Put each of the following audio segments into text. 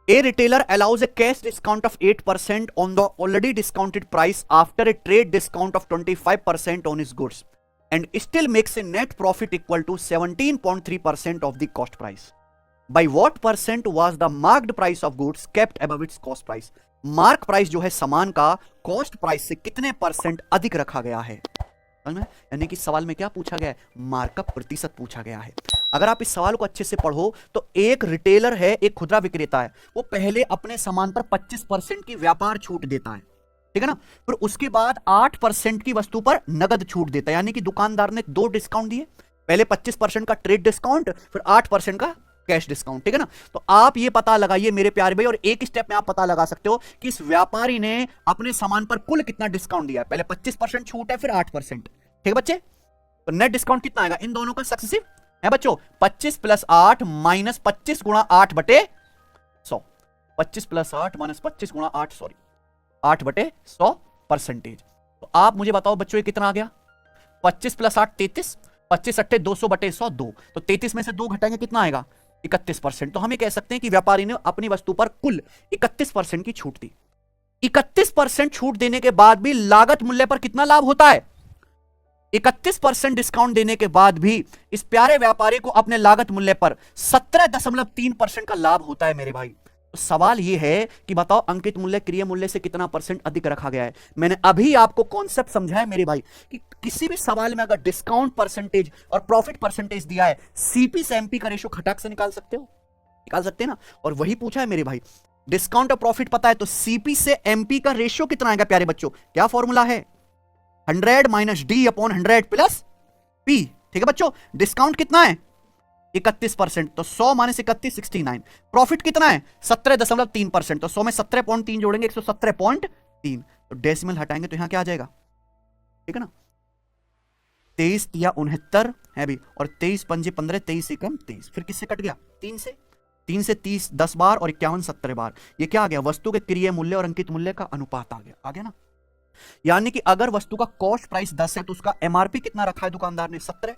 A retailer allows a cash discount of 8% on the already discounted price after a trade discount of 25% on his goods and still makes a net profit equal to 17.3% of the cost price. By what percent was the marked price of goods kept above its cost price? Mark price जो है सामान का cost price से कितने percent अधिक रखा गया है? यानी कि सवाल में क्या पूछा गया है? मार्कअप प्रतिशत पूछा गया है। अगर आप इस सवाल को अच्छे से पढ़ो तो एक रिटेलर है, एक खुदरा विक्रेता है, वो पहले अपने सामान पर 25% की व्यापार छूट देता है, ठीक है ना, फिर उसके बाद 8% की वस्तु पर नगद छूट देता है। यानी कि दुकानदार ने दो डिस्काउंट दिए, पहले 25% का ट्रेड डिस्काउंट, फिर 8% का कैश डिस्काउंट, ठीक है ना। तो आप ये पता लगाइए मेरे प्यारे भाई, और एक स्टेप में आप पता लगा सकते हो कि इस व्यापारी ने अपने सामान पर कुल कितना डिस्काउंट दिया है। पहले 25% छूट है, फिर 8%, ठीक है बच्चे। तो नेट डिस्काउंट कितना आएगा इन दोनों का सक्सेसिव है बच्चों? 25 प्लस 8 माइनस 25 गुणा 8 बटे 100। 25 प्लस 8 माइनस 25 गुणा 8, सॉरी 8 बटे 100%। तो आप मुझे बताओ बच्चों ये कितना आ गया? 25 प्लस 8 33, 25 अट्ठे 200 बटे 100 2। तो 33 में से 2 घटाएंगे कितना आएगा? 31%। तो हमें कह सकते हैं कि व्यापारी ने अपनी वस्तु पर कुल 31% की छूट दी। 31% छूट देने के बाद भी लागत मूल्य पर कितना लाभ होता है? 31% डिस्काउंट देने के बाद भी इस प्यारे व्यापारी को अपने लागत मूल्य पर 17.3% का लाभ होता है मेरे भाई। तो सवाल यह है कि बताओ अंकित मूल्य क्रिय मूल्य से कितना परसेंट अधिक रखा गया है। मैंने अभी आपको कॉन्सेप्ट समझाया मेरे भाई कि किसी भी सवाल में अगर डिस्काउंट परसेंटेज और प्रॉफिट परसेंटेज दिया है, सीपी से एमपी का रेशो खटाक से निकाल सकते हो, निकाल सकते हैं ना। और वही पूछा है मेरे भाई, डिस्काउंट और प्रॉफिट पता है तो सीपी से एमपी का रेशो कितना आएगा प्यारे बच्चों? क्या फॉर्मूला है? 100 minus D upon 100 plus P, ठीक है बच्चों। डिस्काउंट कितना है? 31%, तो 100 माइनस 31 69। प्रॉफिट कितना है? 17.3%, तो 100 में 17.3 जोड़ेंगे 117.3। तो डेसिमल हटाएंगे तो यहां क्या आ जाएगा? ठीक है ना। 23 या 69 है भी, और 23 पंजे 15, 23 से कम 23, फिर किससे कट गया? 3 से। 3 से 30 10 बार और 51 70 बार। ये क्या आ गया? वस्तु के क्रिय मूल्य और अंकित मूल्य का अनुपात आ गया, आ गया ना। यानी कि अगर वस्तु का कॉस्ट प्राइस 10 है तो उसका एमआरपी कितना रखा है दुकानदार ने? 17।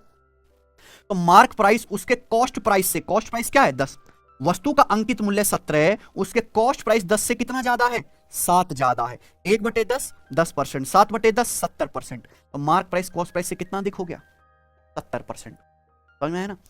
तो मार्क प्राइस उसके कॉस्ट प्राइस से, कॉस्ट प्राइस क्या है? 10, वस्तु का अंकित मूल्य 17 है, उसके कॉस्ट प्राइस 10 से कितना ज्यादा है? 7 ज्यादा है। 1/10 10%, 7/10 70%। तो मार्क प्राइस कॉस्ट प्राइस से कितना अधिक हो गया? 70%। समझ में है ना।